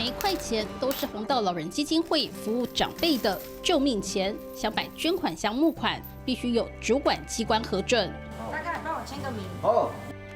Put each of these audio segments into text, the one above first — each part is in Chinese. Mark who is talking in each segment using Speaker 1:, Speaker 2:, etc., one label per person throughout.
Speaker 1: 每一块钱都是弘道老人基金会服务长辈的救命钱。想摆捐款箱募款，必须有主管机关核准。
Speaker 2: 大概帮我签个名。
Speaker 3: 好。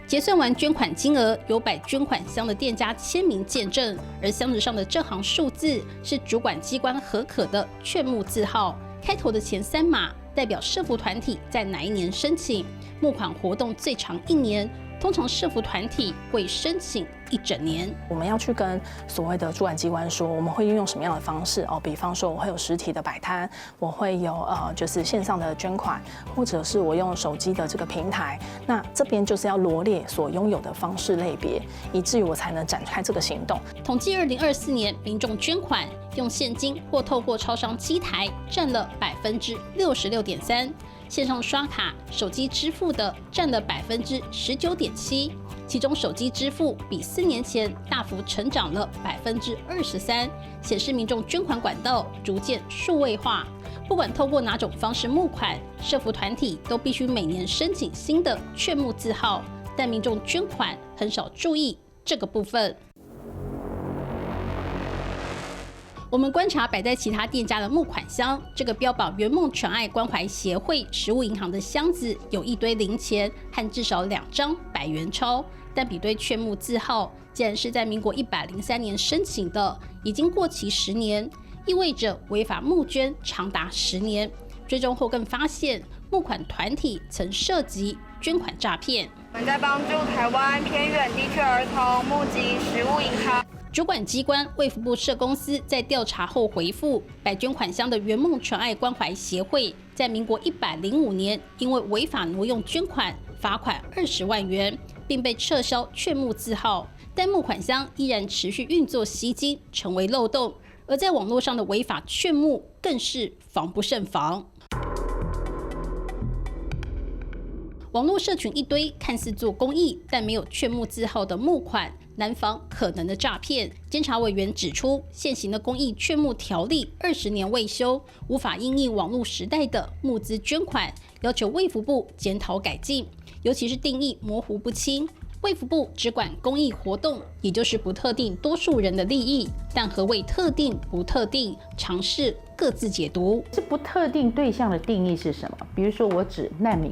Speaker 1: 结算完捐款金额，有摆捐款箱的店家签名见证，而箱子上的这行数字是主管机关核可的劝募字号，开头的前3码代表社福团体在哪一年申请。募款活动最长1年，通常社福团体会申请1整年。
Speaker 4: 我们要去跟所谓的主管机关说，我们会运用什么样的方式哦？比方说，我会有实体的摆摊，我会有就是线上的捐款，或者是我用手机的这个平台。那这边就是要罗列所拥有的方式类别，以至于我才能展开这个行动。
Speaker 1: 统计2024年民众捐款用现金或透过超商机台占了66.3%。线上刷卡、手机支付的占了19.7%，其中手机支付比4年前大幅成长了23%，显示民众捐款管道逐渐数位化。不管透过哪种方式募款，社福团体都必须每年申请新的劝募字号，但民众捐款很少注意这个部分。我们观察摆在其他店家的募款箱，这个标榜圆梦纯爱关怀协会食物银行的箱子有一堆零钱和至少2张100元钞，但比对劝募字号，竟然是在民国103年申请的，已经过期10年，意味着违法募捐长达10年。追踪后更发现，募款团体曾涉及捐款诈骗。
Speaker 2: 我们在帮助台湾偏远地区儿童募集食物银行。
Speaker 1: 主管机关卫福部社公司在调查后回复，摆捐款箱的圆梦纯爱关怀协会，在民国105年因为违法挪用捐款，罚款20万元，并被撤销劝募字号。但募款箱依然持续运作吸金，成为漏洞。而在网络上的违法劝募，更是防不胜防。网络社群一堆看似做公益，但没有劝募字号的募款，难防可能的诈骗。监察委员指出，现行的公益劝募条例20年未修，无法因应网络时代的募资捐款，要求卫福部检讨改进，尤其是定义模糊不清。卫福部只管公益活动，也就是不特定多数人的利益，但何谓特定不特定，尝试各自解读。
Speaker 5: 是不特定对象的定义是什么？比如说，我指难民。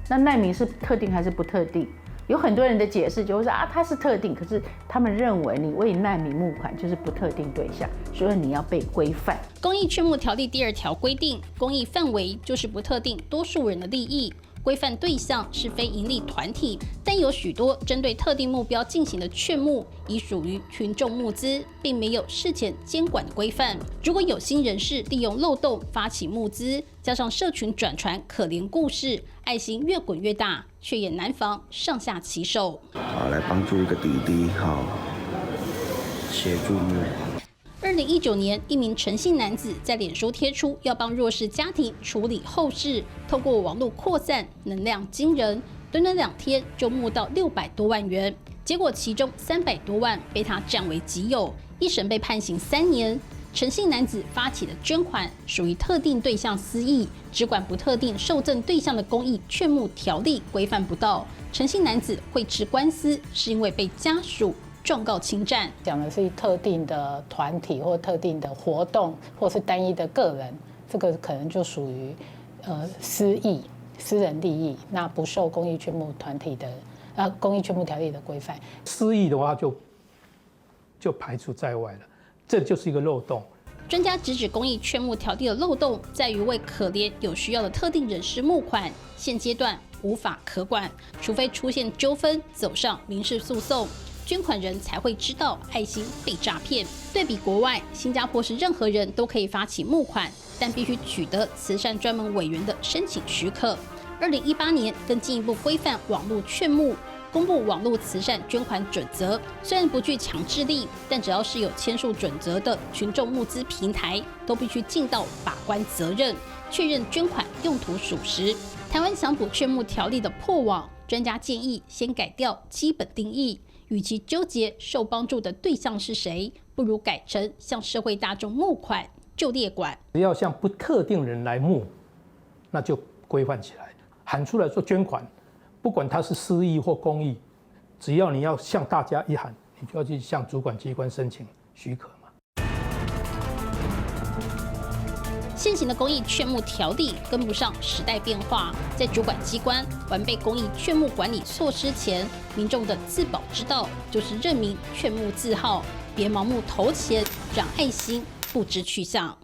Speaker 5: 那难民是特定还是不特定？有很多人的解释就是说他是特定，可是他们认为你为难民募款就是不特定对象，所以你要被规范。
Speaker 1: 公益劝募条例第2条规定，公益范围就是不特定多数人的利益，规范对象是非营利团体，但有许多针对特定目标进行的劝募，已属于群众募资，并没有事前监管的规范。如果有心人士利用漏洞发起募资，加上社群转传可怜故事，爱心越滚越大，却也难防上下其手。
Speaker 3: 好，来帮助一个弟弟，好，协助募。
Speaker 1: 2019年，一名陈姓男子在脸书贴出要帮弱势家庭处理后事，透过网络扩散，能量惊人，短短2天就募到600多万元。结果其中300多万被他占为己有，一审被判刑3年。陈姓男子发起的捐款属于特定对象私益，只管不特定受赠对象的公益劝募条例规范不到。陈姓男子会吃官司，是因为被家属状告侵占，
Speaker 6: 讲的是特定的团体或特定的活动，或是单一的个人，这个可能就属于私益、私人利益，那不受公益劝募团体的公益劝募条例的规范。
Speaker 7: 私益的话就排除在外了，这就是一个漏洞。
Speaker 1: 专家直指公益劝募条例的漏洞在于为可怜有需要的特定人士募款，现阶段无法可管，除非出现纠纷，走上民事诉讼，捐款人才会知道爱心被诈骗。对比国外，新加坡是任何人都可以发起募款，但必须取得慈善专门委员的申请许可。2018年更进一步规范网络劝募，公布网络慈善捐款准则，虽然不具强制力，但只要是有签署准则的群众募资平台，都必须尽到把关责任，确认捐款用途属实。台湾想补劝募条例的破网，专家建议先改掉基本定义，与其纠结受帮助的对象是谁，不如改成向社会大众募款就列管。
Speaker 7: 只要向不特定人来募，那就规范起来，喊出来说捐款。不管它是私益或公益，只要你要向大家一喊，你就要去向主管机关申请许可嘛。
Speaker 1: 现行的公益劝募条例跟不上时代变化，在主管机关完备公益劝募管理措施前，民众的自保之道就是认明劝募字号，别盲目投钱，让爱心不知去向。